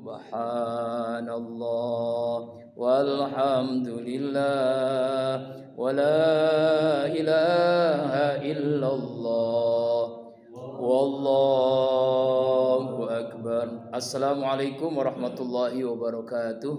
Subhanallah walhamdulillah wala ilaha illallah wallahu akbar. Assalamualaikum warahmatullahi wabarakatuh.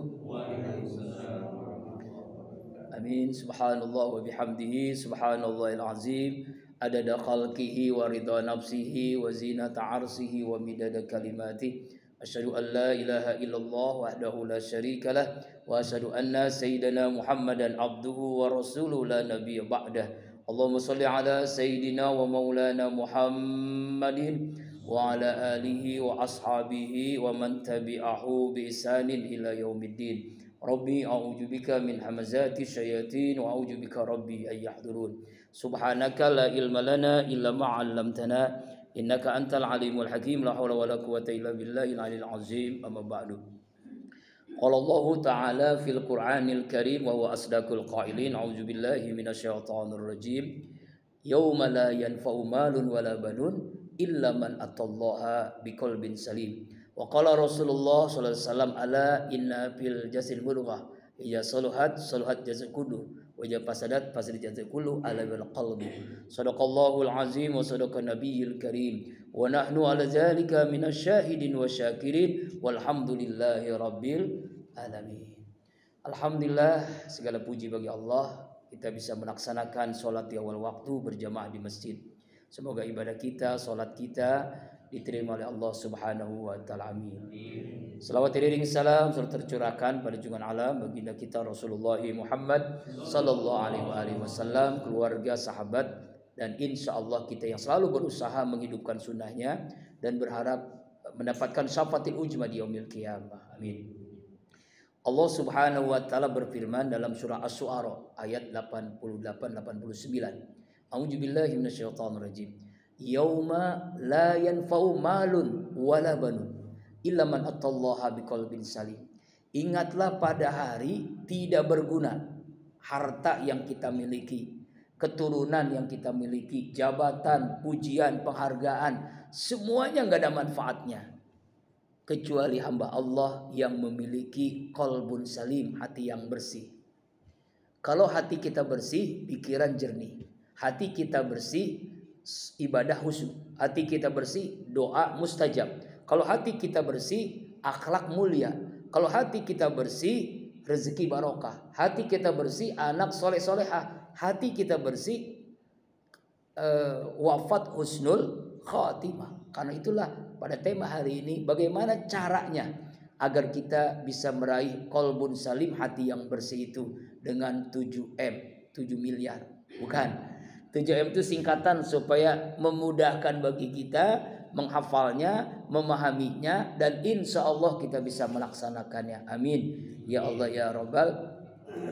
Amin. Subhanallah wa bihamdihi subhanallahil azim adada khalqihi wa ridha nafsihi wa zinata arsihi wa midada kalimatihi. Asyhadu an la ilaha illallah wahdahu la syarika lah wa asyhadu anna sayyidina Muhammadan abduhu wa rasuluhu la nabiyya ba'dah. Allahumma shalli ala sayyidina wa maulana Muhammadin wa ala alihi wa ashabihi wa man tabi'ahu bi ihsanin ila yaumiddin. Rabbi a'udzubika min hamazati syayatin wa a'udzubika rabbi ay yahdurun. Subhanaka la ilma lana illa ma 'allamtana innaka antal alimul hakim la haula wala quwwata illa billahil aliyil azim. Amma ba'du. Qala Allah ta'ala fil Qur'anil Karim wa huwa asdaqul qailin. A'udzubillahi minasyaitonir rajim. Yauma la yanfa'u malun wala banun illa man atallaha biqalbin salim. Wa qala Rasulullah sallallahu alaihi wasallam ala inna fil jasadil mudghah ya saluhat saluhat jasad kullu wa ja fasadat fasadat jasad kullu ala bil qalbi. Shadaqallahul azim wa sadaqa nabiyil karim wa nahnu ala zalika minasyahidin wa syakirin walhamdulillahi rabbil alamin. Alhamdulillah, segala puji bagi Allah kita bisa melaksanakan salat di awal waktu berjamaah di masjid. Semoga ibadah kita, salat kita diterima oleh Allah Subhanahu wa taala. Amin. Selawat iring salam serta tercurahkan pada junjungan alam baginda kita Rasulullah Muhammad sallallahu alaihi wasallam, keluarga, sahabat, dan insyaallah kita yang selalu berusaha menghidupkan sunnahnya dan berharap mendapatkan syafaatil ujma di yaumil qiyamah. Amin. Allah Subhanahu wa taala berfirman dalam surah Asy-Syu'ara ayat 88 89. A'udzubillahi minasyaitonir rajim. Yauma la yanfa'u malun wala banun illa man atallaha biqalbin salim. Ingatlah pada hari tidak berguna harta yang kita miliki, keturunan yang kita miliki, jabatan, pujian, penghargaan, semuanya enggak ada manfaatnya kecuali hamba Allah yang memiliki qalbun salim, hati yang bersih. Kalau hati kita bersih, pikiran jernih. Hati kita bersih, ibadah khusyuk. Hati kita bersih, doa mustajab. Kalau hati kita bersih, akhlak mulia. Kalau hati kita bersih, rezeki barokah. Hati kita bersih, anak soleh solehah. Hati kita bersih, wafat husnul khatimah. Karena itulah pada tema hari ini, bagaimana caranya agar kita bisa meraih qalbun salim, hati yang bersih itu dengan 7M, 7 miliar. Bukan. 7M itu singkatan supaya memudahkan bagi kita menghafalnya, memahaminya, dan insya Allah kita bisa melaksanakannya. Amin. Ya Allah ya Rabbal.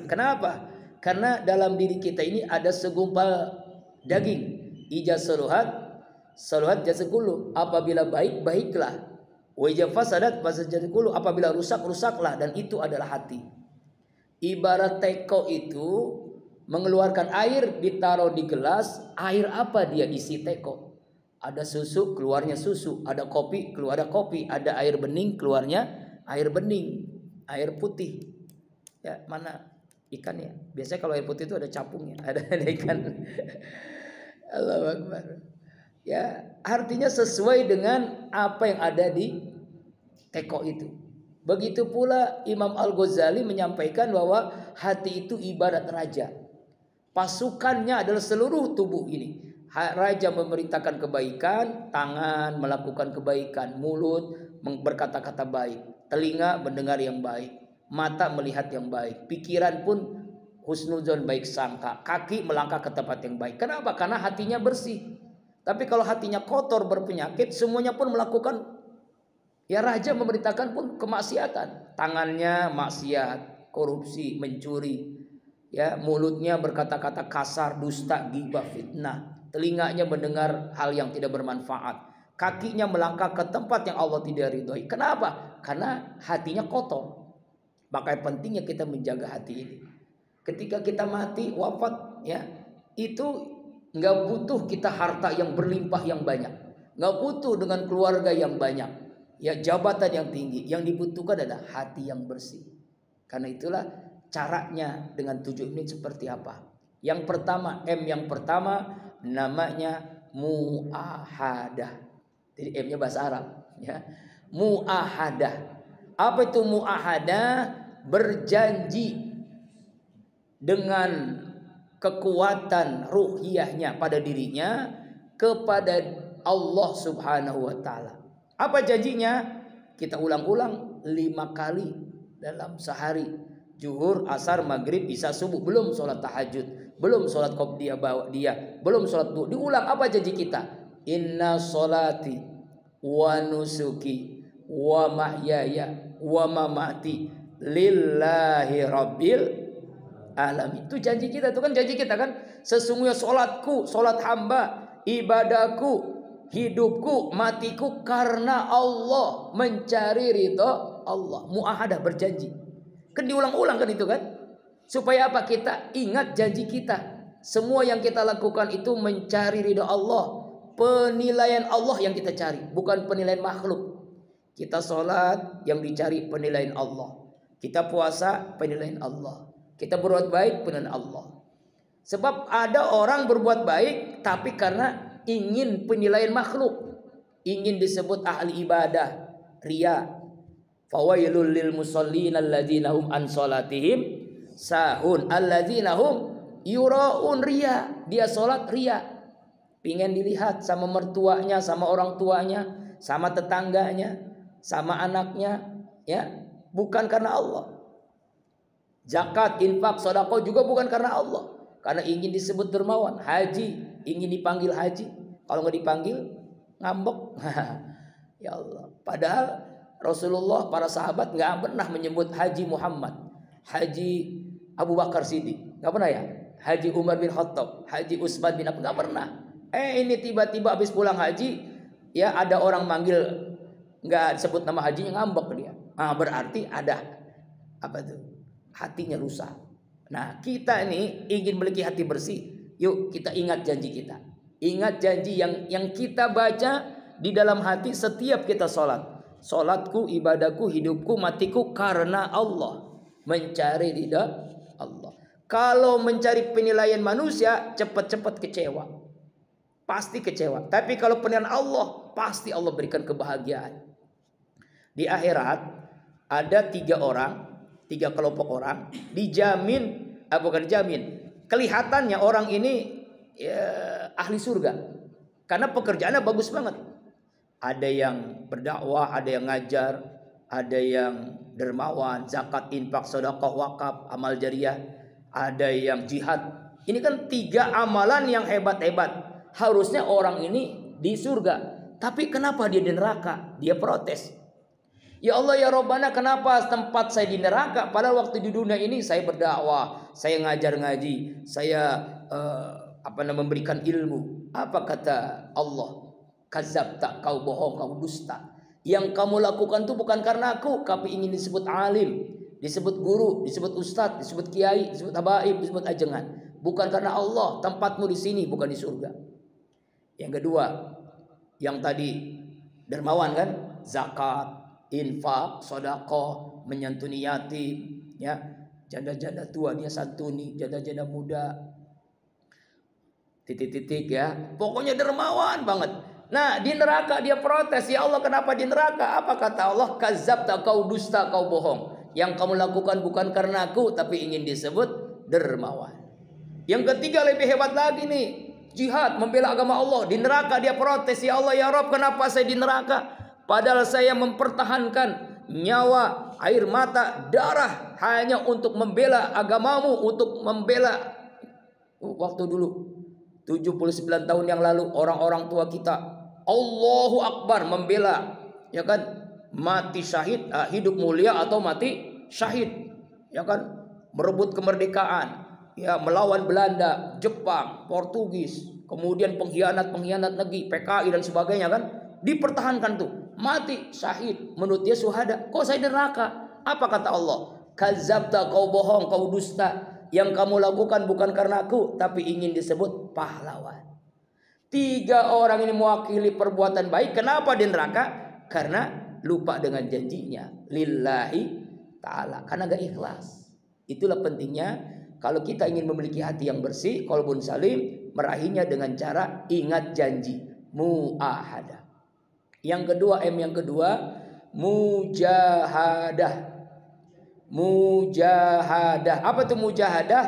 Kenapa? Karena dalam diri kita ini ada segumpal daging. Ija saluhat jasad kullu. Apabila baik, baiklah. Wa ija fasadat fasadat jasad kullu. Apabila rusak, rusaklah. Dan itu adalah hati. Ibarat teko itu mengeluarkan air, ditaruh di gelas, air apa dia isi teko? Ada susu, keluarnya susu. Ada kopi, keluar kopi. Ada air bening, keluarnya air bening. Air putih. Ya, mana ikannya? Biasanya kalau air putih itu ada capungnya, ada ikan. Allahu Akbar. Ya, artinya sesuai dengan apa yang ada di teko itu. Begitu pula Imam Al-Ghazali menyampaikan bahwa hati itu ibarat raja. Pasukannya adalah seluruh tubuh ini. Raja memerintahkan kebaikan, tangan melakukan kebaikan, mulut berkata-kata baik, telinga mendengar yang baik, mata melihat yang baik, pikiran pun husnuzon baik sangka, kaki melangkah ke tempat yang baik. Kenapa? Karena hatinya bersih. Tapi kalau hatinya kotor berpenyakit, semuanya pun melakukan, ya raja memerintahkan pun kemaksiatan. Tangannya maksiat, korupsi, mencuri. Ya, mulutnya berkata-kata kasar, dusta, ghibah, fitnah. Telinganya mendengar hal yang tidak bermanfaat. Kakinya melangkah ke tempat yang Allah tidak ridhoi. Kenapa? Karena hatinya kotor. Maka pentingnya kita menjaga hati ini. Ketika kita mati, wafat, ya, itu nggak butuh kita harta yang berlimpah yang banyak. Nggak butuh dengan keluarga yang banyak. ya jabatan yang tinggi. Yang dibutuhkan adalah hati yang bersih. Karena itulah caranya dengan 7 ini seperti apa. Yang pertama, yang pertama namanya muahadah. Jadi M-nya bahasa Arab, ya. Muahadah. Apa itu muahadah? Berjanji dengan kekuatan ruhiyahnya pada dirinya kepada Allah Subhanahu wa taala. Apa janjinya? Kita ulang-ulang 5 kali dalam sehari. Zuhur, asar, maghrib, isya, subuh. Belum sholat tahajud, belum sholat qobliyah ba'diyah, belum sholat duha. Diulang apa janji kita? Inna sholati wa nusuki wa mahyaya wa mamati lillahi rabbil alamin. Itu janji kita, itu kan janji kita kan. Sesungguhnya sholatku, sholat hamba, ibadahku, hidupku, matiku karena Allah, mencari ridho Allah. Muahadah, berjanji. Kan diulang-ulang kan itu kan. Supaya apa? Kita ingat janji kita. Semua yang kita lakukan itu mencari ridho Allah. Penilaian Allah yang kita cari, bukan penilaian makhluk. Kita sholat yang dicari penilaian Allah. Kita puasa penilaian Allah. Kita berbuat baik penilaian Allah. Sebab ada orang berbuat baik tapi karena ingin penilaian makhluk, ingin disebut ahli ibadah, riya. Fawailul lil musallin alladzina hum an salatihim sahun alladzina hum yuraun, riya. Dia sholat riya, pingin dilihat sama mertuanya, sama orang tuanya, sama tetangganya, sama anaknya, ya, bukan karena Allah. Zakat, infak, sedekah juga bukan karena Allah, karena ingin disebut dermawan. Haji, ingin dipanggil haji, kalau nggak dipanggil ngambek. Ya Allah. Padahal Rasulullah, para sahabat nggak pernah menyebut Haji Muhammad, Haji Abu Bakar Siddiq, nggak pernah ya. Haji Umar bin Khattab, Haji Utsman bin Affan, nggak pernah. Ini tiba-tiba habis pulang haji, ya ada orang manggil nggak sebut nama hajinya, ngambek dia. Berarti ada apa tuh? Hatinya rusak. Nah, kita ini ingin memiliki hati bersih. Yuk kita ingat janji kita. Ingat janji yang kita baca di dalam hati setiap kita sholat. Sholatku, ibadahku, hidupku, matiku karena Allah, mencari ridha Allah. Kalau mencari penilaian manusia, cepat-cepat kecewa, pasti kecewa. Tapi kalau penilaian Allah, pasti Allah berikan kebahagiaan. Di akhirat ada 3 kelompok orang dijamin, bukan dijamin, kelihatannya orang ini ya, ahli surga karena pekerjaannya bagus banget. Ada yang berdakwah, ada yang ngajar, ada yang dermawan, zakat, infak, sedekah, wakaf, amal jariah, ada yang jihad. Ini kan 3 amalan yang hebat-hebat. Harusnya orang ini di surga, tapi kenapa dia di neraka? Dia protes. Ya Allah ya Rabbana, kenapa tempat saya di neraka? Padahal waktu di dunia ini saya berdakwah, saya ngajar ngaji, saya memberikan ilmu. Apa kata Allah? Kadzabta, kau bohong, kau dusta. Yang kamu lakukan itu bukan karena aku, tapi ingin disebut alim, disebut guru, disebut ustadz, disebut kiai, disebut habaib, disebut ajengan. Bukan karena Allah. Tempatmu di sini, bukan di surga. Yang kedua, yang tadi dermawan kan, zakat, infak, sedekah, menyantuni yatim, ya, janda-janda tua dia santuni, janda-janda muda, titik-titik ya, pokoknya dermawan banget. Nah, di neraka dia protes, ya Allah kenapa di neraka? Apa kata Allah? Kadzabta, kau dusta, kau bohong. Yang kamu lakukan bukan karena aku, tapi ingin disebut dermawan. Yang ketiga lebih hebat lagi nih, jihad, membela agama Allah. Di neraka dia protes, ya Allah ya Rabb kenapa saya di neraka? Padahal saya mempertahankan nyawa, air mata, darah hanya untuk membela agamamu, untuk membela. Waktu dulu 79 tahun yang lalu orang-orang tua kita Allahu Akbar membela, ya kan, mati syahid, hidup mulia atau mati syahid, ya kan, merebut kemerdekaan, ya, melawan Belanda, Jepang, Portugis, kemudian pengkhianat negeri, PKI dan sebagainya kan, dipertahankan tuh, mati syahid, menurut dia syuhada. Kok saya di neraka? Apa kata Allah? Kadzabta, kau bohong, kau dusta. Yang kamu lakukan bukan karena aku, tapi ingin disebut pahlawan. 3 orang ini mewakili perbuatan baik. Kenapa di neraka? Karena lupa dengan janjinya lillahi ta'ala karena gak ikhlas. Itulah pentingnya kalau kita ingin memiliki hati yang bersih, qalbun salim, meraihnya dengan cara ingat janji, muahadah. Yang kedua, yang kedua, mujahadah. Mujahadah. Apa itu mujahadah?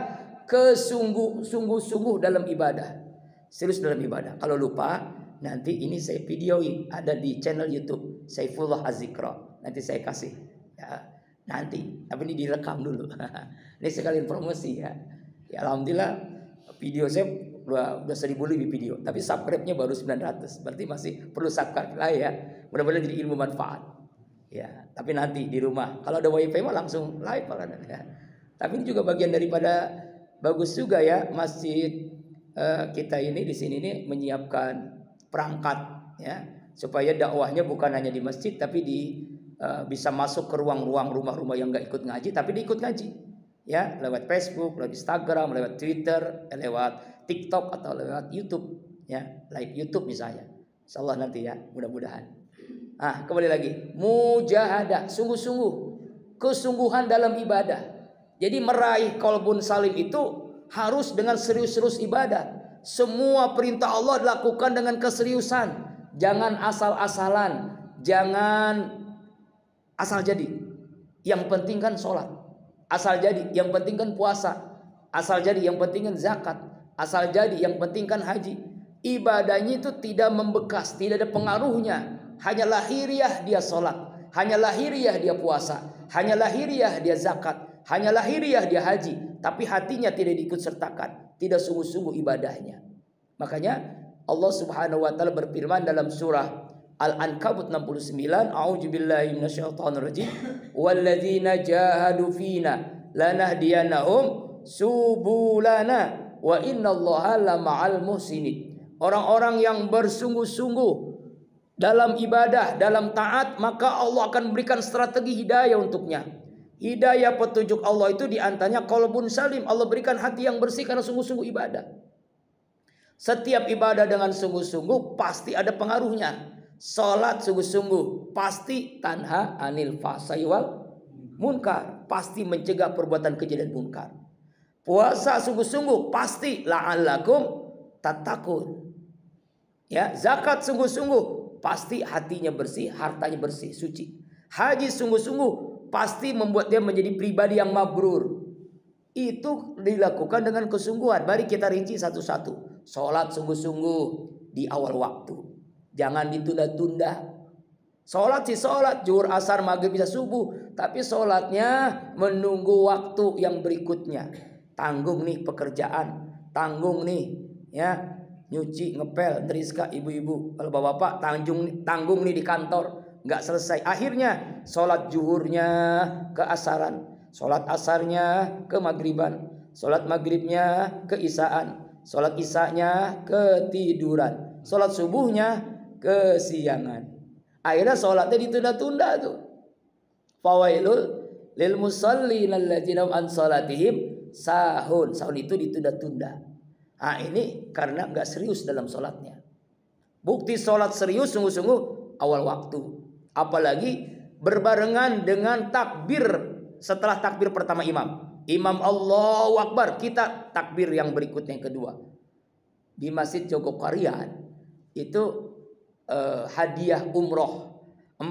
Sungguh-sungguh dalam ibadah. Serius dalam ibadah. Kalau lupa, nanti ini saya videoin, ada di channel YouTube Saifullah Az-Zikra. Nanti saya kasih. Ya, nanti. Tapi ini direkam dulu. Ini sekalian promosi ya. Ya alhamdulillah video saya udah 1000 lebih video. Tapi subscribe-nya baru 900. Berarti masih perlu subscribe lah ya. Mudah-mudahan jadi ilmu manfaat. Ya, tapi nanti di rumah. Kalau ada wifi mah langsung live ya. Tapi ini juga bagian daripada bagus juga ya masjid kita ini di sini nih menyiapkan perangkat ya supaya dakwahnya bukan hanya di masjid tapi bisa masuk ke ruang-ruang rumah-rumah yang nggak ikut ngaji tapi diikut ngaji ya lewat Facebook, lewat Instagram, lewat Twitter, lewat TikTok atau lewat YouTube ya live YouTube misalnya. Insyaallah nanti ya mudah-mudahan. Kembali lagi mujahadah sungguh-sungguh kesungguhan dalam ibadah. Jadi meraih qalbun salim itu harus dengan serius-serius ibadah. Semua perintah Allah dilakukan dengan keseriusan. Jangan asal-asalan. Jangan asal jadi. Yang penting kan sholat. Asal jadi. Yang penting kan puasa. Asal jadi. Yang penting kan zakat. Asal jadi. Yang penting kan haji. Ibadahnya itu tidak membekas. Tidak ada pengaruhnya. Hanya lahiriah dia sholat. Hanya lahiriah dia puasa. Hanya lahiriah dia zakat. Hanya lahiriah dia haji. Tapi hatinya tidak diikut sertakan. Tidak sungguh-sungguh ibadahnya. Makanya Allah subhanahu wa ta'ala berfirman dalam surah Al-Ankabut 69. A'udzubillahi minasyaitonirrajim. Walladzina jahadu fina lanahdiyanahum subulana wa innallaha lama'al muhsinin. Orang-orang yang bersungguh-sungguh dalam ibadah, dalam taat, maka Allah akan berikan strategi hidayah untuknya. Hidayah petunjuk Allah itu diantaranya qalbun salim. Allah berikan hati yang bersih karena sungguh-sungguh ibadah. Setiap ibadah dengan sungguh-sungguh pasti ada pengaruhnya. Salat sungguh-sungguh pasti tanha anil fahsai wal munkar, pasti mencegah perbuatan keji dan munkar. Puasa sungguh-sungguh pasti la'allakum tattaqun. Ya, zakat sungguh-sungguh pasti hatinya bersih, hartanya bersih, suci. Haji sungguh-sungguh pasti membuat dia menjadi pribadi yang mabrur. Itu dilakukan dengan kesungguhan. Mari kita rinci satu-satu. Sholat sungguh-sungguh di awal waktu. Jangan ditunda-tunda. Sholat sih sholat. Zuhur, asar, maghrib, bisa subuh. Tapi sholatnya menunggu waktu yang berikutnya. Tanggung nih pekerjaan. Tanggung nih ya nyuci, ngepel, neriska ibu-ibu. Kalau bapak-bapak tanggung nih di kantor. Nggak selesai. Akhirnya sholat zuhurnya ke asaran, sholat asarnya ke maghriban, sholat maghribnya ke isaan, sholat isanya ketiduran, sholat subuhnya kesiangan. Akhirnya sholatnya ditunda-tunda tuh. Fawailul lil musallin alladzina an sholatihim sahun. Sahun itu ditunda-tunda. Ini karena nggak serius dalam sholatnya. Bukti sholat serius sungguh-sungguh awal waktu. Apalagi berbarengan dengan takbir. Setelah takbir pertama imam Allahu Akbar, kita takbir yang berikutnya yang kedua. Di Masjid Jogokarian itu hadiah umroh 40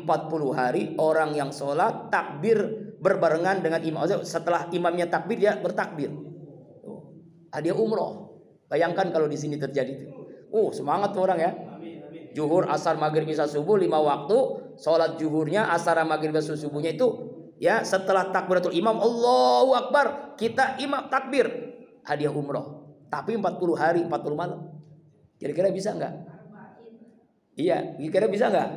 hari. Orang yang sholat takbir berbarengan dengan imam. Setelah imamnya takbir dia bertakbir. Hadiah umroh. Bayangkan kalau di sini terjadi itu. Semangat tuh orang ya. Zuhur, asar, maghrib, isya, subuh 5 waktu. Sholat zuhurnya, asar, maghrib, isya, subuhnya itu ya setelah takbiratul imam Allahu Akbar, kita imam takbir hadiah umroh. Tapi 40 hari 40 malam. Kira-kira bisa nggak? Iya, kira-kira bisa nggak?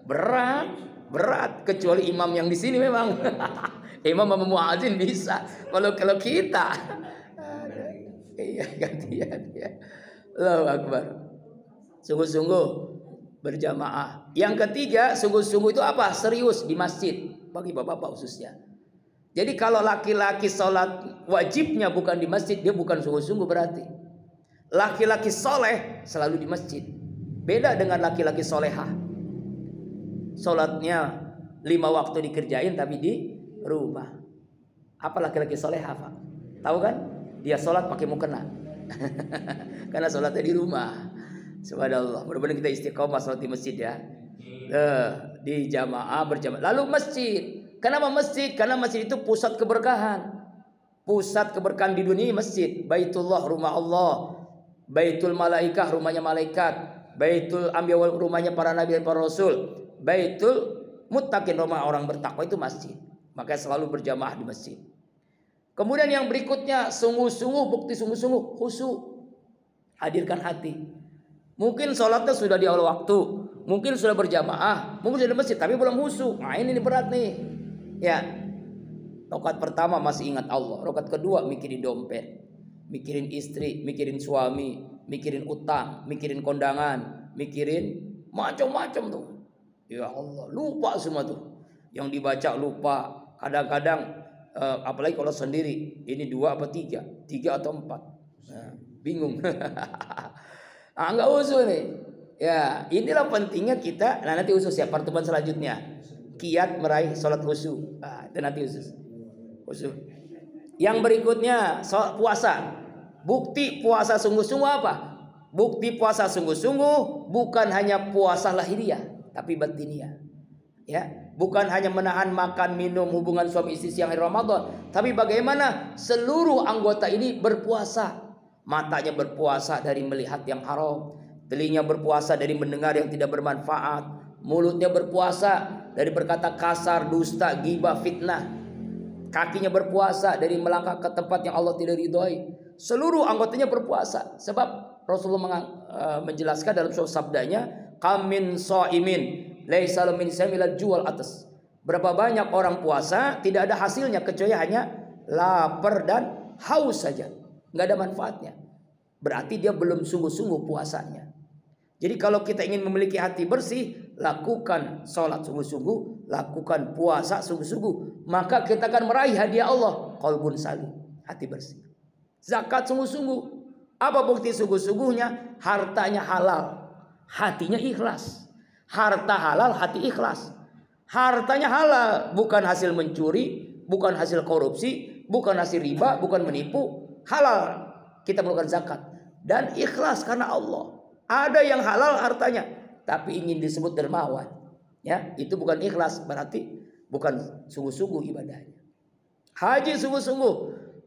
Berat. Kecuali imam yang di sini memang. Imam sama muadzin bisa. Kalau kita, iya gantian ya. Allahu Akbar. Sungguh-sungguh berjamaah. Yang ketiga, sungguh-sungguh itu apa? Serius di masjid. Bagi bapak-bapak khususnya. Jadi kalau laki-laki sholat wajibnya bukan di masjid, dia bukan sungguh-sungguh berarti. Laki-laki soleh selalu di masjid. Beda dengan laki-laki solehah. sholatnya 5 waktu dikerjain tapi di rumah. Apa laki-laki soleh apa? Tahu kan? Dia sholat pakai mukena. Karena sholatnya di rumah. Subhanallah. Mudah-mudahan kita istiqomah sholat di masjid ya. Di jamaah berjamaah. Lalu masjid. Kenapa masjid? Karena masjid itu pusat keberkahan. Pusat keberkahan di dunia masjid. Baitullah rumah Allah. Baitul malaikah rumahnya malaikat. Baitul anbiya rumahnya para nabi dan para rasul. Baitul muttaqin rumah orang bertakwa itu masjid. Makanya selalu berjamaah di masjid. Kemudian yang berikutnya sungguh-sungguh, bukti sungguh-sungguh khusyuk. Hadirkan hati. Mungkin sholatnya sudah di awal waktu, mungkin sudah berjamaah, mungkin sudah di masjid, tapi belum khusyuk. Nah ini berat nih. Ya. Rakaat pertama masih ingat Allah. Rakaat kedua mikirin dompet, mikirin istri, mikirin suami, mikirin utang, mikirin kondangan, mikirin macam-macam tuh. Ya Allah, lupa semua tuh. Yang dibaca lupa. Kadang-kadang apalagi kalau sendiri, ini 2 apa 3 atau 4. Nah, bingung. Enggak usul nih. Ya, inilah pentingnya kita. Nah, nanti usus ya pertemuan selanjutnya. Kiat meraih sholat khusyuk. Nah, itu nanti usus. Khusyuk. Yang berikutnya puasa. Bukti puasa sungguh-sungguh apa? Bukti puasa sungguh-sungguh bukan hanya puasa lahiriah, tapi batiniah. Ya, bukan hanya menahan makan, minum, hubungan suami istri siang hari Ramadan, tapi bagaimana seluruh anggota ini berpuasa. Matanya berpuasa dari melihat yang haram, telinga berpuasa dari mendengar yang tidak bermanfaat, mulutnya berpuasa dari berkata kasar, dusta, ghibah, fitnah, kakinya berpuasa dari melangkah ke tempat yang Allah tidak ridhoi. Seluruh anggotanya berpuasa. Sebab Rasulullah menjelaskan dalam suatu sabdanya, kamin shaimin laisa min samilal jual atas. Berapa banyak orang puasa tidak ada hasilnya kecuali hanya lapar dan haus saja, nggak ada manfaatnya. Berarti dia belum sungguh-sungguh puasanya. Jadi kalau kita ingin memiliki hati bersih, lakukan sholat sungguh-sungguh, lakukan puasa sungguh-sungguh, maka kita akan meraih hadiah Allah, qalbun salim, hati bersih. Zakat sungguh-sungguh. Apa bukti sungguh-sungguhnya? Hartanya halal, hatinya ikhlas. Harta halal, hati ikhlas. Hartanya halal, bukan hasil mencuri, bukan hasil korupsi, bukan hasil riba, bukan menipu. Halal, kita melakukan zakat. Dan ikhlas karena Allah. Ada yang halal hartanya, tapi ingin disebut dermawan. Ya, itu bukan ikhlas, berarti bukan sungguh-sungguh ibadahnya. Haji sungguh-sungguh,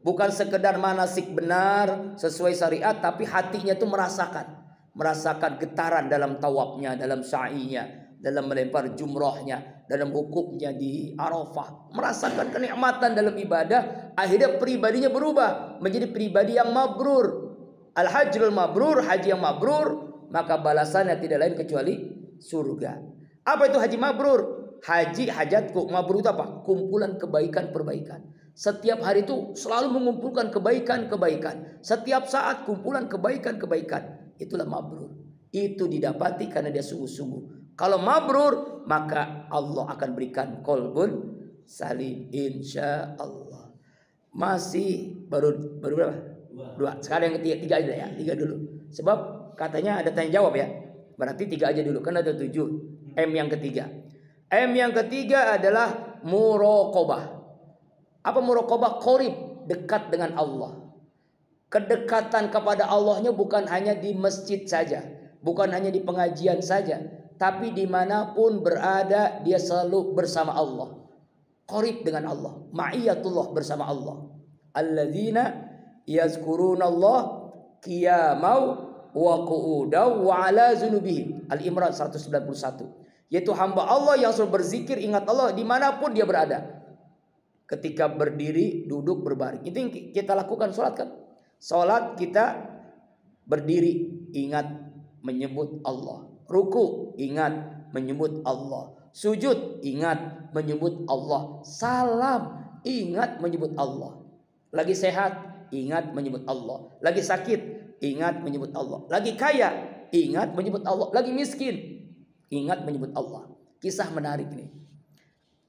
bukan sekedar manasik benar sesuai syariat, tapi hatinya itu merasakan getaran dalam tawafnya, dalam sa'inya, dalam melempar jumrahnya, dalam wukufnya di Arafah, merasakan kenikmatan dalam ibadah. Akhirnya pribadinya berubah menjadi pribadi yang mabrur. Al-hajjul mabrur, haji yang mabrur, maka balasannya tidak lain kecuali surga. Apa itu haji mabrur? Haji hajatku, mabrur itu apa? Kumpulan kebaikan-perbaikan. Setiap hari itu selalu mengumpulkan kebaikan-kebaikan. Setiap saat kumpulan kebaikan-kebaikan. Itulah mabrur. Itu didapati karena dia sungguh-sungguh. Kalau mabrur, maka Allah akan berikan qalbun salim, insya Allah. Masih baru berapa? 2. Sekarang yang ketiga aja ya. 3 dulu. Sebab katanya ada tanya jawab ya. Berarti 3 aja dulu. Kan ada 7. M yang ketiga. M yang ketiga adalah muraqabah. Apa muraqabah? Qorib, dekat dengan Allah. Kedekatan kepada Allahnya bukan hanya di masjid saja, bukan hanya di pengajian saja, tapi dimanapun berada dia selalu bersama Allah. Qorib dengan Allah, ma'iyatullah bersama Allah. Alladzina yazkurunallah qiyamau wa qu'udaw wa ala dzunubihim. Al-Imran 191. Yaitu hamba Allah yang selalu berzikir, ingat Allah dimanapun dia berada. Ketika berdiri, duduk, berbaring. Itu yang kita lakukan sholat kan? Sholat kita berdiri, ingat menyebut Allah. Ruku, ingat menyebut Allah. Sujud, ingat menyebut Allah. Salam, ingat menyebut Allah. Lagi sehat, ingat menyebut Allah. Lagi sakit, ingat menyebut Allah. Lagi kaya, ingat menyebut Allah. Lagi miskin, ingat menyebut Allah. Kisah menarik nih.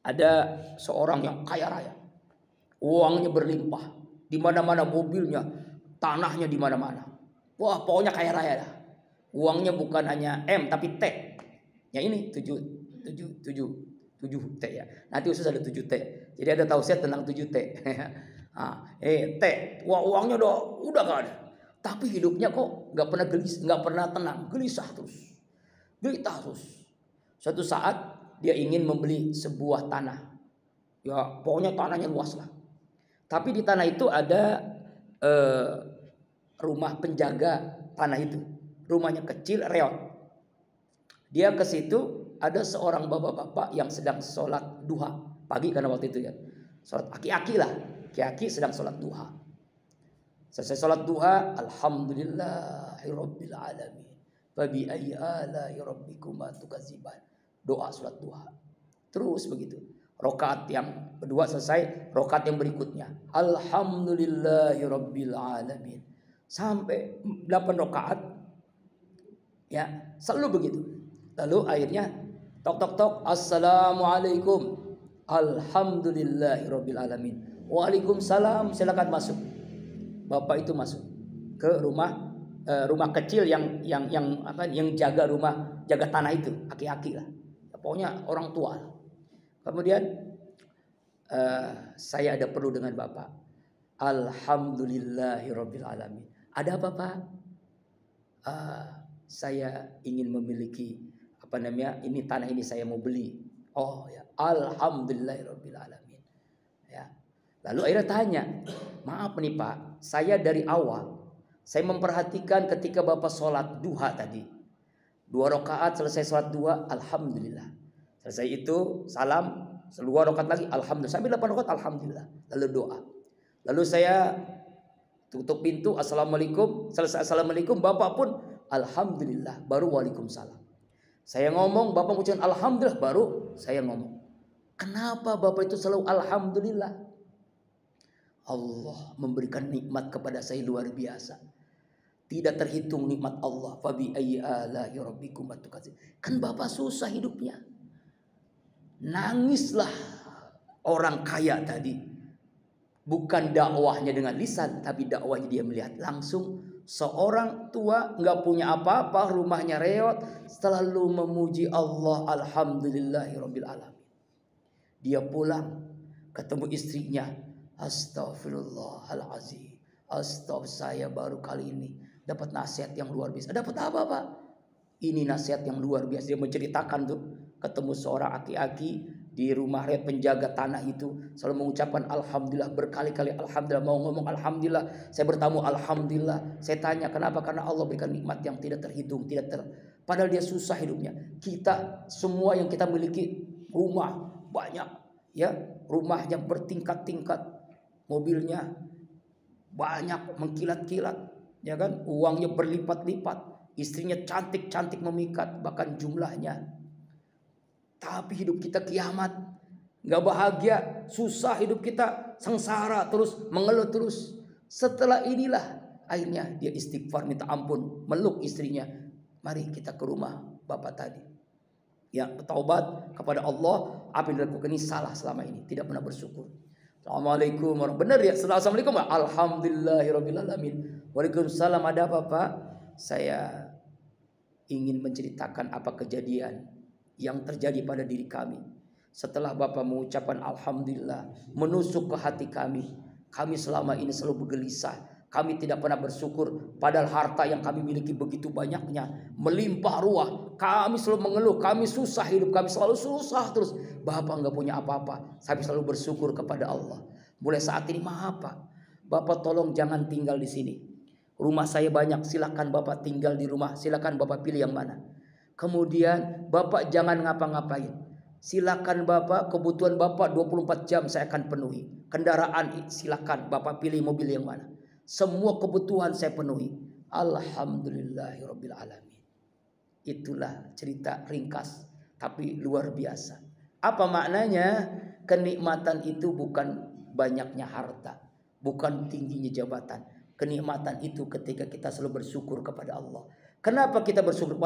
Ada seorang yang kaya raya, uangnya berlimpah, di mana-mana mobilnya, tanahnya di mana-mana. Wah, pokoknya kaya raya dah. Uangnya bukan hanya M tapi T. Ya ini 7 7 T ya. Nanti khusus ada 7 T. Jadi ada tausiah tentang 7 T. T, wah uangnya udah gak ada. Tapi hidupnya kok nggak pernah gelisah, nggak pernah tenang, gelisah terus, gelitah terus. Suatu saat dia ingin membeli sebuah tanah, ya pokoknya tanahnya luas lah. Tapi di tanah itu ada rumah penjaga tanah itu, rumahnya kecil, reot. Dia ke situ, ada seorang bapak-bapak yang sedang sholat duha pagi karena waktu itu ya, sholat aki-aki lah, aki-aki sedang sholat duha. Selesai sholat duha, alhamdulillahirabbil alamin. Fabi ayyi ala'i rabbikuma tukadziban. Doa sholat duha. Terus begitu. Rakaat yang kedua selesai, rakaat yang berikutnya, alhamdulillahirabbil alamin. Sampai 8 rakaat. Ya, selalu begitu. Lalu akhirnya tok tok tok, assalamualaikum. Alhamdulillahirabbil alamin. Waalaikumsalam, silakan masuk. Bapak itu masuk ke rumah kecil yang jaga rumah, jaga tanah itu, aki-aki lah. Pokoknya orang tua. Kemudian saya ada perlu dengan Bapak. Alhamdulillahirabbil alamin. Ada apa, Pak? Saya ingin memiliki ini tanah ini saya mau beli. Oh ya, alhamdulillahirabbil alamin. Ya. Lalu akhirnya tanya, maaf nih Pak, saya dari awal saya memperhatikan ketika Bapak sholat duha tadi, 2 rakaat selesai sholat duha, alhamdulillah. Selesai itu salam, 2 rakaat lagi, alhamdulillah. Sampai 8 rakaat, alhamdulillah. Lalu doa. Lalu saya tutup pintu, assalamualaikum. Selesai assalamualaikum, Bapak pun alhamdulillah, baru waalaikumsalam. Saya ngomong, Bapak mengucapkan alhamdulillah, baru saya ngomong. Kenapa Bapak itu selalu alhamdulillah? Allah memberikan nikmat kepada saya luar biasa. Tidak terhitung nikmat Allah. Fabi ayyi ala'i rabbikum tukadzib. Kan Bapak susah hidupnya. Nangislah orang kaya tadi. Bukan dakwahnya dengan lisan, tapi dakwahnya dia melihat langsung. Seorang tua nggak punya apa-apa, rumahnya reot, selalu memuji Allah, alhamdulillahirabbil alamin. Dia pulang ketemu istrinya, astagfirullahalazim. Saya baru kali ini dapat nasihat yang luar biasa. Dapat apa, Pak? Ini nasihat yang luar biasa. Dia menceritakan tuh, ketemu seorang aki-aki di rumah penjaga tanah itu, selalu mengucapkan alhamdulillah berkali-kali, alhamdulillah, mau ngomong alhamdulillah, saya bertamu alhamdulillah. Saya tanya kenapa? Karena Allah berikan nikmat yang tidak terhitung, padahal dia susah hidupnya. Kita semua yang kita miliki rumah banyak, ya, rumahnya bertingkat-tingkat, mobilnya banyak mengkilat-kilat, ya kan, uangnya berlipat-lipat, istrinya cantik-cantik memikat, bahkan jumlahnya. Tapi hidup kita kiamat, nggak bahagia, susah hidup kita, sengsara terus, mengeluh terus. Setelah inilah akhirnya dia istighfar, minta ampun, meluk istrinya. Mari kita ke rumah Bapak tadi. Ya, bertaubat kepada Allah, apa yang dilakukan ini salah selama ini, tidak pernah bersyukur. Assalamualaikum warahmatullahi wabarakatuh. Benar ya? Assalamualaikum. Alhamdulillahirabbil alamin. Waalaikumsalam. Ada apa, Pak? Saya ingin menceritakan apa kejadian yang terjadi pada diri kami. Setelah Bapak mengucapkan alhamdulillah, menusuk ke hati kami. Kami selama ini selalu bergelisah. Kami tidak pernah bersyukur. Padahal harta yang kami miliki begitu banyaknya, melimpah ruah. Kami selalu mengeluh, kami susah hidup, kami selalu susah terus. Bapak nggak punya apa-apa. Saya selalu bersyukur kepada Allah. Mulai saat ini, maaf Pak, Bapak tolong jangan tinggal di sini. Rumah saya banyak, silakan Bapak tinggal di rumah. Silakan Bapak pilih yang mana. Kemudian Bapak jangan ngapa-ngapain. Silakan Bapak, kebutuhan Bapak 24 jam saya akan penuhi. Kendaraan silakan Bapak pilih mobil yang mana. Semua kebutuhan saya penuhi. Alhamdulillahirabbil alamin. Itulah cerita ringkas tapi luar biasa. Apa maknanya? Kenikmatan itu bukan banyaknya harta, bukan tingginya jabatan. Kenikmatan itu ketika kita selalu bersyukur kepada Allah. Kenapa kita bersyukur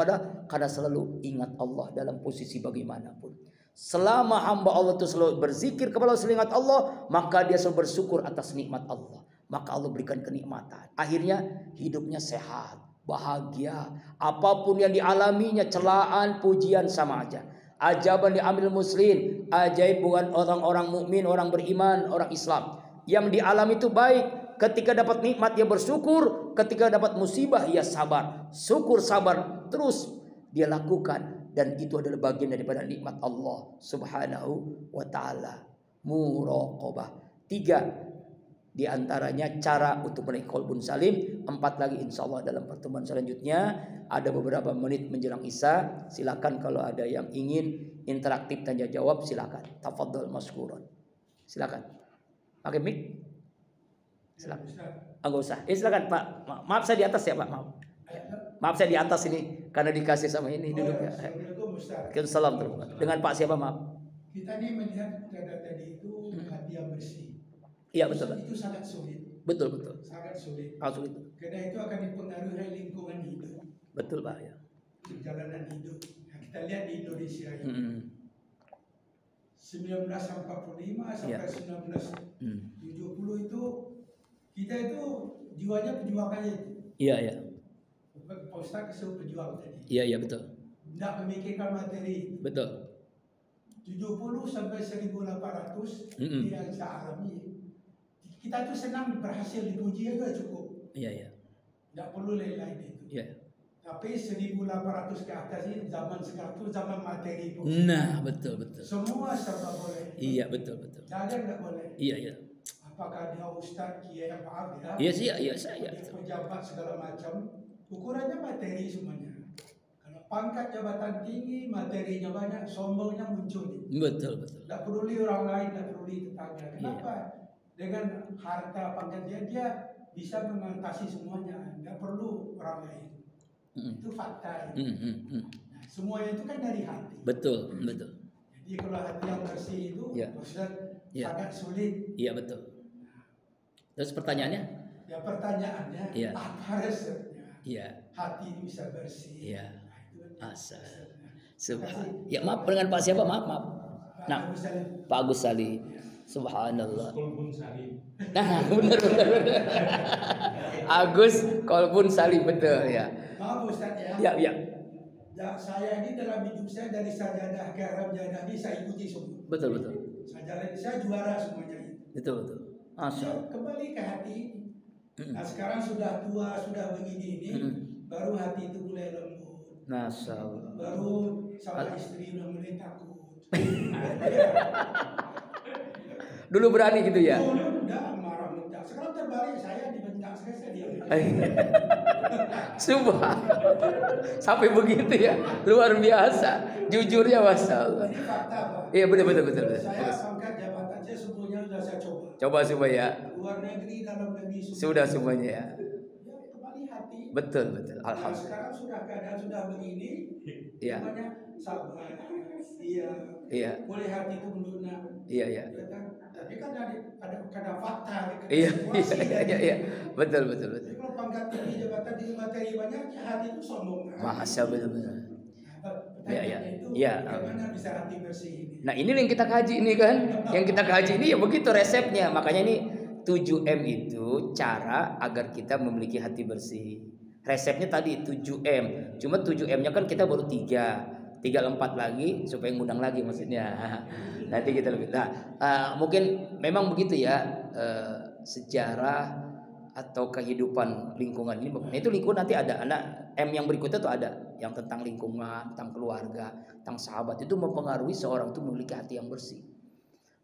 karena selalu ingat Allah dalam posisi bagaimanapun. Selama hamba Allah itu selalu berzikir kepada Allah, selalu ingat Allah, maka dia selalu bersyukur atas nikmat Allah. Maka Allah berikan kenikmatan. Akhirnya hidupnya sehat, bahagia. Apapun yang dialaminya, celaan, pujian sama aja. Ajaban li amril muslim, ajaib bukan orang-orang mukmin, orang beriman, orang Islam. Yang di alam itu baik. Ketika dapat nikmat dia bersyukur, ketika dapat musibah ia sabar. Syukur sabar terus dia lakukan, dan itu adalah bagian daripada nikmat Allah Subhanahu wa taala. Muraqabah. 3 di antaranya cara untuk meraih qalbun salim. 4 lagi insyaallah dalam pertemuan selanjutnya. Ada beberapa menit menjelang Isya. Silakan kalau ada yang ingin interaktif tanya jawab silakan. Tafadhol maskuron. Silakan. Pakai mic. Silakan. Enggak usah. Silakan Pak. Maaf saya di atas ya Pak. Maaf saya di atas ini karena dikasih sama ini duduk ya. Assalamualaikum. Dengan Pak siapa maaf? Kita ini melihat tadi itu hati yang bersih. Iya betul. Itu sangat sulit. Betul. Sangat sulit. Sulit. Karena itu akan dipengaruhi lingkungan hidup. Betul Pak ya. Perjalanan hidup. Nah, kita lihat di Indonesia ini. 1945 sampai 1970 itu kita itu jiwanya pejuang aja. Iya. Pak Ustaz kesel pejuang tadi. Iya betul. Tidak memikirkan materi. Betul. 70 sampai 1800 ini yang saya alami. Kita tuh senang berhasil dipuji aja cukup. Iya. Tidak perlu lain-lain itu. Iya. Tapi 1800 ke atas ini zaman sekarang itu zaman materi pun. Nah betul. Semua serba boleh. Iya betul. Jangan nggak boleh. Iya. Apakah dia ustaz, kiai, maaf ya. Iya sih, iya saya. Dia pejabat segala macam. Ukurannya materi semuanya. Kalau pangkat jabatan tinggi, materinya banyak, sombongnya muncul. Betul. Tidak peduli orang lain, tidak peduli tetangga. Kenapa? Dengan harta pangkat dia bisa mengatasi semuanya. Tidak perlu orang lain. Itu fakta. Nah, semuanya itu kan dari hati. Betul. Jadi kalau hati yang bersih itu, maksudnya sangat sulit. Iya betul. Terus pertanyaannya? Ya pertanyaannya, apa resepnya? Iya. Hati ini bisa bersih. Iya. Nah, Asal. Ya maaf dengan Pak siapa? Maaf. Nah, Pak Agus Salim. Subhanallah. Nah, benar. Agus Kolbun Salim betul ya. Maaf Ustaz ya. Ya. Ya, saya ini dalam hidup saya dari sajadah ke ramjadah ini saya ikuti semua. Betul. Saya juara semuanya. Betul. Asal. Kembali ke hati ini. Nah sekarang sudah tua, sudah begini ini, baru hati itu mulai lembut. Nasal. Baru sama istri udah mulai takut. Dulu berani gitu ya? Dulu udah marah mentak. Sekarang terbalik, saya dibentak, saya diam. Sumpah. Sampai begitu ya. Luar biasa. Jujur ya masalah. Ini fakta Pak. Iya betul. Saya pangkat jabatan saya semuanya sudah saya coba. Coba semua ya. Luar negeri, dalam negeri Sudah semuanya ya. Ya kembali hati. Betul. Nah, Alhamdulillah. sekarang sudah keadaan sudah begini. Iya. Namanya sabar. Iya. Boleh hati itu melunak. Iya. Tapi kan ada fakta. Iya. Betul. Jadi kalau pangkat tinggi jabatan tinggi materi banyak, hati itu sombong. Mahasya betul. Iya. Bagaimana bisa hati bersih ini? Nah ini yang kita kaji ini kan. Yang kita kaji ini ya begitu resepnya. Makanya ini 7M itu cara agar kita memiliki hati bersih. Resepnya tadi 7M. Cuma 7M-nya kan kita baru 3 4 lagi supaya ngundang lagi maksudnya. Nanti kita lebih. Mungkin memang begitu ya sejarah atau kehidupan lingkungan ini. Nah, itu lingkungan nanti ada anak M yang berikutnya tuh ada yang tentang lingkungan, tentang keluarga, tentang sahabat itu mempengaruhi seorang itu memiliki hati yang bersih.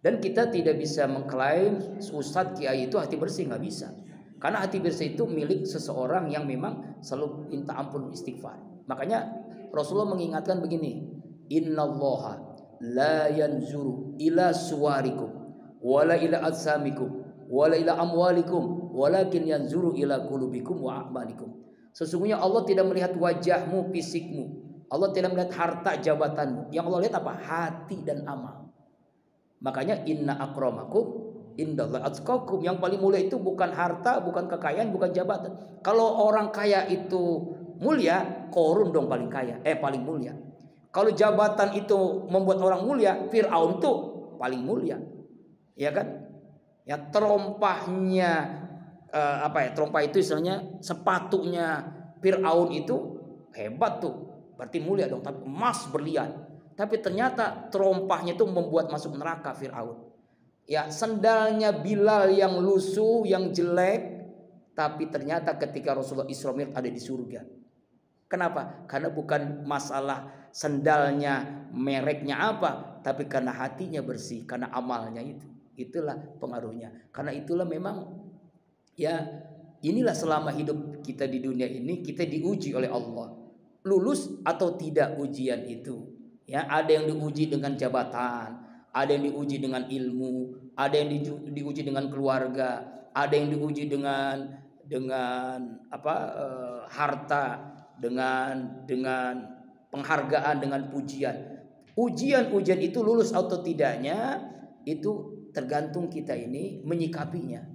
Dan kita tidak bisa mengklaim ustadz kiai itu hati bersih, nggak bisa. Karena hati bersih itu milik seseorang yang memang selalu minta ampun istighfar. Makanya Rasulullah mengingatkan begini, innallaha la yanzuru ila suwarikum wala ila ajsamikum wala ila amwalikum walakin yanzuru ila qulubikum wa a'malikum. Sesungguhnya Allah tidak melihat wajahmu, fisikmu. Allah tidak melihat harta jabatanmu. Yang Allah lihat apa? Hati dan amal. Makanya inna akramakum indallahi atqakum. Yang paling mulia itu bukan harta, bukan kekayaan, bukan jabatan. Kalau orang kaya itu mulia, Korun dong paling kaya, paling mulia. Kalau jabatan itu membuat orang mulia, Fir'aun tuh paling mulia, ya kan? Ya terompahnya terompah itu istilahnya sepatunya Fir'aun itu hebat tuh, berarti mulia dong. Tapi emas berlian, Tapi ternyata terompahnya itu membuat masuk neraka Fir'aun. Ya, sendalnya Bilal yang lusuh, yang jelek, tapi ternyata ketika Rasulullah Isra Mi'raj ada di surga. Kenapa? Karena bukan masalah sendalnya, mereknya apa, tapi karena hatinya bersih, karena amalnya itu. Itulah pengaruhnya. Karena itulah memang ya, inilah selama hidup kita di dunia ini kita diuji oleh Allah. Lulus atau tidak ujian itu. Ya, ada yang diuji dengan jabatan, ada yang diuji dengan ilmu, ada yang diuji dengan keluarga, ada yang diuji dengan harta, dengan penghargaan, dengan pujian. Ujian-ujian itu lulus atau tidaknya itu tergantung kita ini menyikapinya.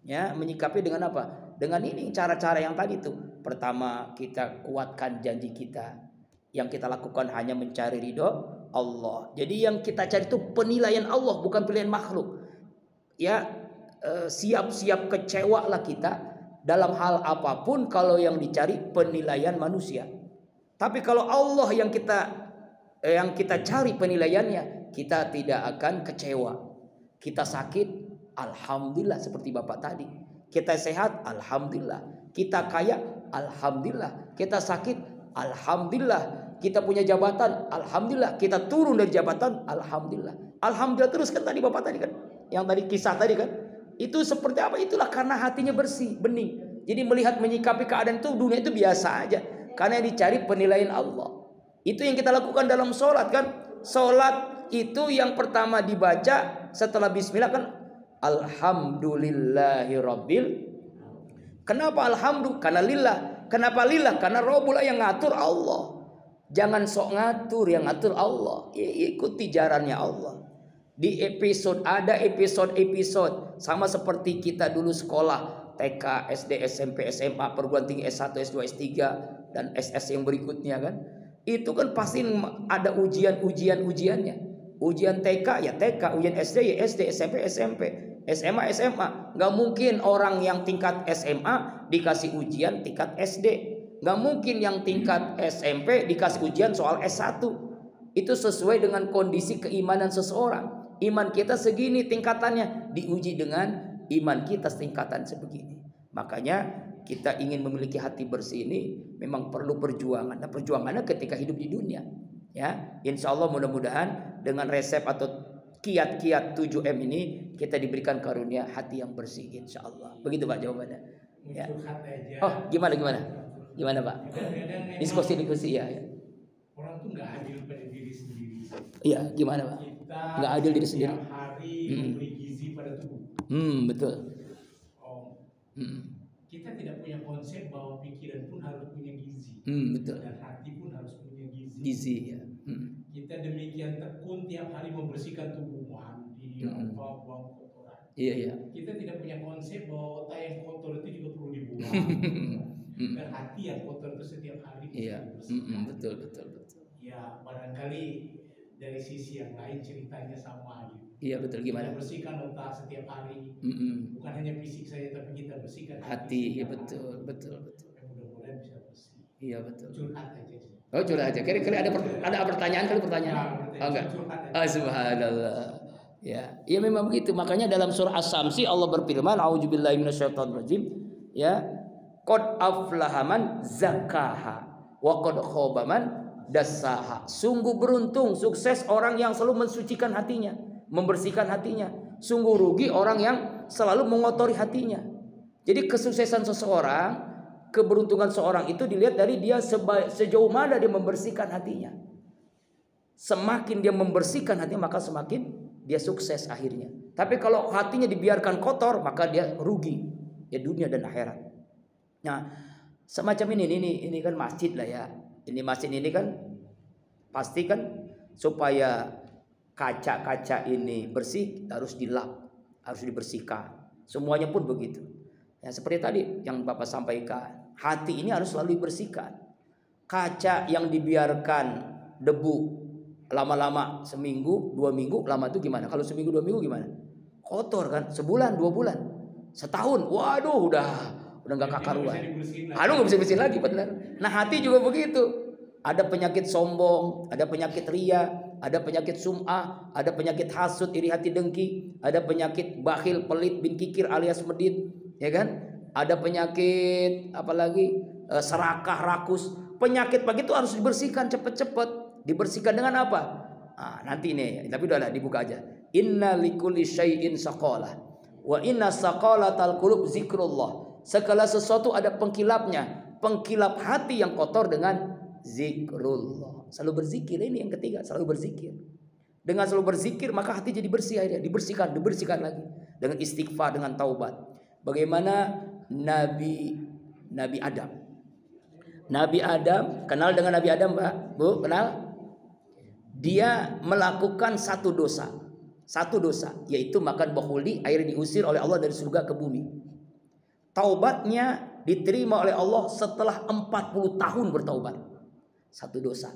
Ya, menyikapi dengan apa? Dengan ini cara-cara yang tadi tuh. Pertama, kita kuatkan janji kita. Yang kita lakukan hanya mencari ridho Allah. Jadi yang kita cari itu penilaian Allah, bukan pilihan makhluk. Ya, siap-siap kecewa lah kita dalam hal apapun kalau yang dicari penilaian manusia. Tapi kalau Allah yang kita cari penilaiannya, kita tidak akan kecewa. Kita sakit, alhamdulillah seperti Bapak tadi. Kita sehat, alhamdulillah. Kita kaya, alhamdulillah. Kita sakit, alhamdulillah. Kita punya jabatan, alhamdulillah. Kita turun dari jabatan, alhamdulillah. Alhamdulillah terus kan tadi Bapak tadi kan, yang tadi kisah tadi kan, itu seperti apa? Itulah karena hatinya bersih, bening. Jadi melihat menyikapi keadaan itu dunia itu biasa aja. Karena yang dicari penilaian Allah. Itu yang kita lakukan dalam sholat kan. Sholat itu yang pertama dibaca setelah bismillah kan, alhamdulillahirabbil. Kenapa alhamdulillah? Karena lillah. Kenapa lillah? Karena Rabbul yang ngatur Allah. Jangan sok ngatur, yang ngatur Allah. Ikuti jalannya Allah. Di episode ada episode sama seperti kita dulu sekolah TK, SD, SMP, SMA, perguruan tinggi S1, S2, S3 dan SS yang berikutnya kan. Itu kan pasti ada ujiannya. Ujian TK ya TK, ujian SD ya SD, SMP, SMP, SMA, SMA. Nggak mungkin orang yang tingkat SMA dikasih ujian tingkat SD. Nggak mungkin yang tingkat SMP dikasih ujian soal S1. Itu sesuai dengan kondisi keimanan seseorang. Iman kita segini tingkatannya, diuji dengan iman kita setingkatan sebegini. Makanya kita ingin memiliki hati bersih ini memang perlu perjuangan. Nah, perjuangannya ketika hidup di dunia. Ya, insya Allah mudah-mudahan dengan resep atau kiat-kiat 7M ini kita diberikan karunia hati yang bersih, insya Allah. Begitu Pak jawabannya. Ya. Oh, gimana Pak? Diskusi ya. Orang tuh nggak adil pada diri sendiri. Iya, gimana Pak? Nggak adil diri sendiri. Hari memberi gizi pada tubuh. Betul. Kita tidak punya konsep bahwa pikiran pun harus punya gizi. Betul. Dan hati pun harus punya gizi. Gizi ya. Kita demikian tekun tiap hari membersihkan tubuh, mandi, buang kotoran. Iya. Kita tidak punya konsep bahwa otak yang kotor itu juga perlu dibuang. Dan hati yang kotor itu setiap hari dibersihkan. Betul. Ya, barangkali dari sisi yang lain ceritanya sama gitu. Iya, betul. Gimana? Kita bersihkan otak setiap hari. Bukan hanya fisik saja, tapi kita bersihkan hati. Iya, betul. Mudah-mudahan bisa bersih. Iya, betul. Curhat aja. Oh, curhat aja. Kira-kira ada pertanyaan kali pertanyaan? Oh, enggak. Subhanallah. Ya memang begitu. Makanya dalam surah As-Samsi Allah berfirman, a'udzubillahi minasyaitonirrajim. Ya. Qad aflaha man zakkaha wa qad khaba man dassaha. Sungguh beruntung, sukses orang yang selalu mensucikan hatinya, membersihkan hatinya. Sungguh rugi orang yang selalu mengotori hatinya. Jadi kesuksesan seseorang, keberuntungan seorang itu dilihat dari dia sejauh mana dia membersihkan hatinya. Semakin dia membersihkan hatinya, maka semakin dia sukses akhirnya. Tapi kalau hatinya dibiarkan kotor, maka dia rugi ya dunia dan akhirat. Nah, semacam ini kan masjid lah ya. Ini masjid ini kan pasti kan supaya kaca-kaca ini bersih harus dilap, harus dibersihkan. Semuanya pun begitu. Ya, seperti tadi yang Bapak sampaikan, hati ini harus selalu dibersihkan. Kaca yang dibiarkan debu lama-lama seminggu, 2 minggu, lama itu gimana? Kalau seminggu 2 minggu gimana? Kotor kan? Sebulan, 2 bulan, setahun, waduh udah nggak kakaruan. Nggak bisa bersihin lagi, benar. Nah hati juga begitu. Ada penyakit sombong, ada penyakit ria, ada penyakit sum'ah, ada penyakit hasud, iri hati, dengki, ada penyakit bakhil, pelit, bin kikir alias medit, ya kan? Ada penyakit apalagi serakah, rakus. Penyakit begitu harus dibersihkan cepet-cepet. Dibersihkan dengan apa? Nah, nanti ini, tapi udahlah dibuka aja. Inna likulli syai'in saqalah wa inna saqalatal qulub zikrullah. Segala sesuatu ada pengkilapnya. Pengkilap hati yang kotor dengan zikrullah. Selalu berzikir, ini yang ketiga, selalu berzikir. Dengan selalu berzikir maka hati jadi bersih akhirnya, dibersihkan lagi dengan istighfar, dengan taubat. Bagaimana Nabi Adam? Nabi Adam, kenal dengan Nabi Adam, Mbak? Bu, kenal? Dia melakukan satu dosa, yaitu makan bakhuli, akhirnya diusir oleh Allah dari surga ke bumi. Taubatnya diterima oleh Allah setelah 40 tahun bertaubat. Satu dosa.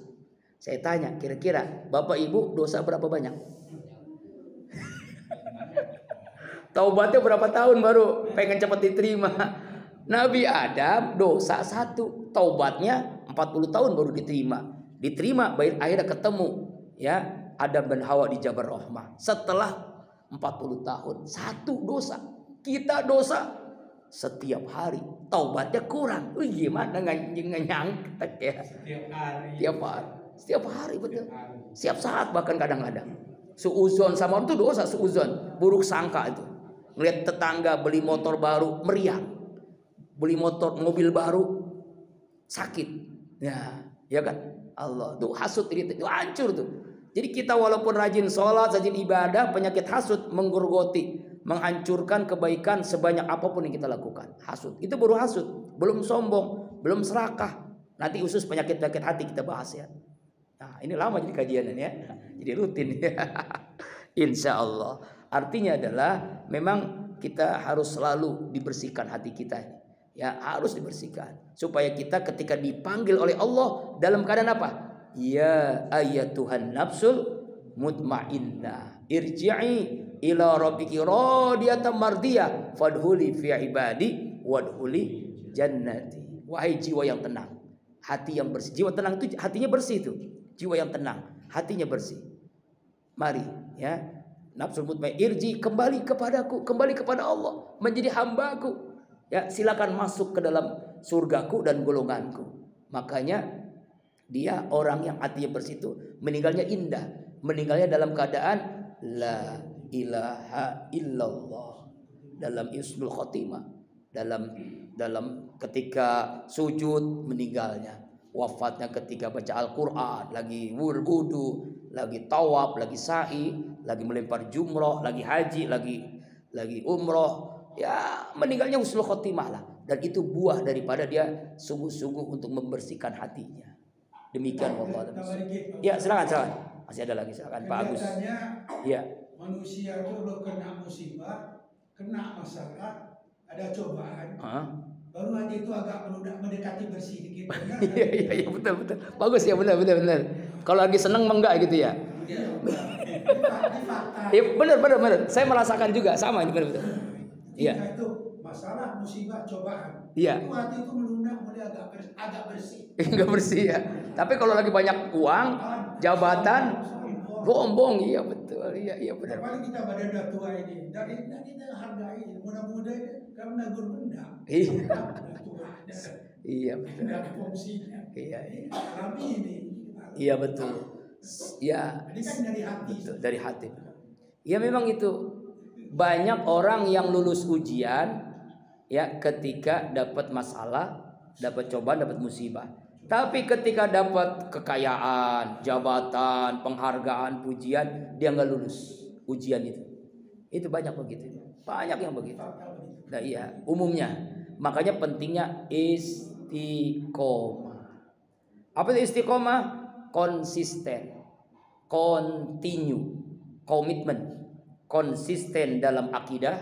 Saya tanya, kira-kira Bapak Ibu dosa berapa banyak? Taubatnya berapa tahun baru pengen cepat diterima? Nabi Adam dosa 1, taubatnya 40 tahun baru diterima. Diterima, baik akhirnya ketemu ya Adam dan Hawa di Jabal Rahmah. Setelah 40 tahun, 1 dosa. Kita dosa setiap hari, taubatnya kurang. Gimana nggak nyangka ya? Setiap hari betul. Setiap saat bahkan kadang-kadang. Suuzon sama orang itu dosa, suuzon, buruk sangka itu. Ngelihat tetangga beli motor baru meriang, beli mobil baru sakit, ya kan? Allah tuh hasut itu hancur tuh. Jadi kita walaupun rajin sholat, rajin ibadah, penyakit hasut menggerogoti, menghancurkan kebaikan sebanyak apapun yang kita lakukan. Hasut itu baru hasut, belum sombong, belum serakah. Nanti khusus penyakit-penyakit hati kita bahas ya. Nah, ini lama jadi kajian ya. Jadi rutin ya. Insya Allah. Artinya adalah memang kita harus selalu dibersihkan hati kita. Ya, harus dibersihkan supaya kita ketika dipanggil oleh Allah dalam keadaan apa? Ya ayyatuhan nafsul mutmainnah irji'i ila rabbiki radiyatan mardiyah fadkhuli fi ibadi wadkhuli jannati. Wahai jiwa yang tenang, hati yang bersih. Jiwa tenang itu hatinya bersih itu. Jiwa yang tenang, hatinya bersih. Mari ya, nafsul mutmainnah irji, kembali kepadaku, kembali kepada Allah, menjadi hambaku. Ya, silakan masuk ke dalam surgaku dan golonganku. Makanya dia orang yang hatinya bersih itu meninggalnya indah, meninggalnya dalam keadaan la ilaha illallah, dalam husnul khotimah, dalam ketika sujud meninggalnya, wafatnya ketika baca Al-Quran, lagi wudu, lagi tawaf, lagi sa'i, lagi melempar jumroh, lagi haji, lagi umroh. Ya, meninggalnya husnul khotimah lah. Dan itu buah daripada dia sungguh-sungguh untuk membersihkan hatinya. Demikian Allah. Ya, silakan. Masih ada lagi, silakan Pak Agus. Ya. Manusia itu kalau kena musibah, kena masalah, ada cobaan, baru aja itu agak mendekati bersih dikit. Iya, betul. Bagus ya, benar. Kalau lagi seneng enggak gitu ya. Iya, benar. Saya merasakan juga sama ini benar. Iya. Itu masalah, musibah, cobaan. Iya. Itu hati itu melunak, mulai agak bersih. Enggak bersih ya. Tapi kalau lagi banyak uang, jabatan, bohong, iya betul. Iya benar. Paling kita pada udah tua ini, dari kita hargai muda-muda ini kan menegur benda. Iya betul. Tidak ada fungsinya. Iya. Alami ini. Iya betul. Ya. Ini kan dari hati. Betul, dari hati. Ya memang itu. Banyak orang yang lulus ujian ya ketika dapat masalah, dapat cobaan, dapat musibah. Tapi ketika dapat kekayaan, jabatan, penghargaan, pujian, dia nggak lulus ujian itu. Itu banyak begitu. Banyak yang begitu. Nah, iya, umumnya. Makanya pentingnya istiqomah. Apa itu istiqomah? Konsisten, continue, komitmen. Konsisten dalam akidah,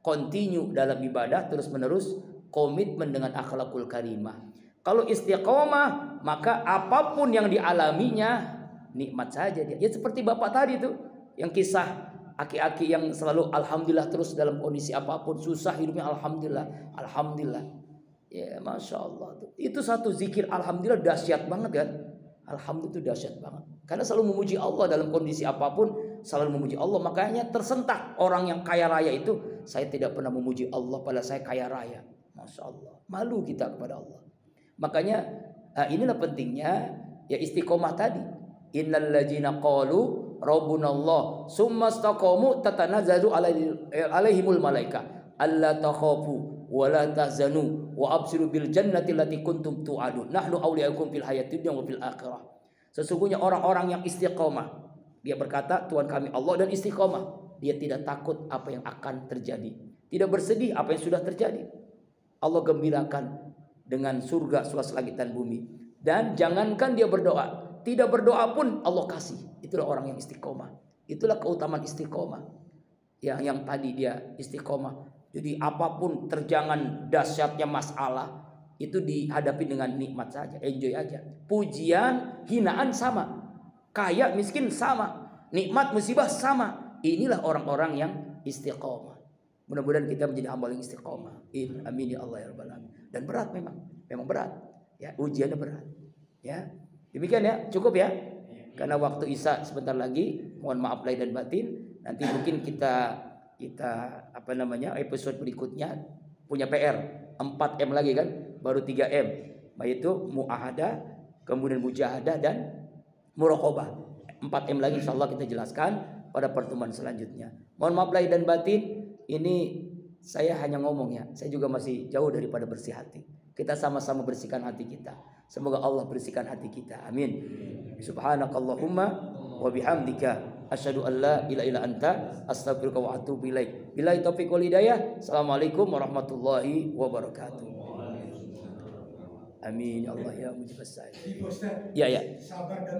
continue dalam ibadah, terus menerus, komitmen dengan akhlakul karimah. Kalau istiqomah, maka apapun yang dialaminya nikmat saja dia. Ya seperti bapak tadi tuh, yang kisah aki-aki yang selalu alhamdulillah terus dalam kondisi apapun, susah hidupnya alhamdulillah. Ya masya Allah tuh. Itu satu zikir alhamdulillah dahsyat banget kan. Alhamdulillah itu dahsyat banget. Karena selalu memuji Allah dalam kondisi apapun, selalu memuji Allah. Makanya tersentak orang yang kaya raya itu, saya tidak pernah memuji Allah padahal saya kaya raya. Masya Allah, malu kita kepada Allah. Makanya inilah pentingnya ya istiqomah tadi. Innal ladzina qalu rabbunallah summa istaqamu tatanazzalu alaihimul malaika alla takhafu wa la tahzanu wa abshiru bil jannati allati kuntum tu'adun nahnu awliyaukum fil hayatid dunya wa fil akhirah. Sesungguhnya orang-orang yang istiqomah, dia berkata Tuhan kami Allah, dan istiqomah, dia tidak takut apa yang akan terjadi, tidak bersedih apa yang sudah terjadi. Allah gembirakan dengan surga seluas langit dan bumi. Dan jangankan dia berdoa, tidak berdoa pun Allah kasih. Itulah orang yang istiqomah. Itulah keutamaan istiqomah. Yang tadi dia istiqomah. Jadi apapun terjangan dahsyatnya masalah, itu dihadapi dengan nikmat saja, enjoy aja. Pujian, hinaan sama, kaya miskin sama, nikmat musibah sama. Inilah orang-orang yang istiqomah. Mudah-mudahan kita menjadi hamba yang istiqomah. Amin ya Allah ya rabbal alamin. Dan berat memang berat. Ya, ujiannya berat. Ya, demikian ya, cukup ya. Karena waktu Isya sebentar lagi. Mohon maaf lahir dan batin. Nanti mungkin kita episode berikutnya punya PR 4M lagi kan, baru 3M, yaitu muahadah, kemudian mujahadah dan muraqabah. 4M lagi insyaallah kita jelaskan pada pertemuan selanjutnya. Mohon maaf lahir dan batin, ini saya hanya ngomong ya, saya juga masih jauh daripada bersih hati. Kita sama-sama bersihkan hati kita. Semoga Allah bersihkan hati kita. Amin. Subhanakallahumma wa bihamdika asyhadu an la ilaha illa anta astaghfiruka wa atubu ilaik. Billahi taufiq wal hidayah. Assalamualaikum warahmatullahi wabarakatuh. Amin ya Allah ya mujibas sa'i. Ustaz, Ya. sabar dan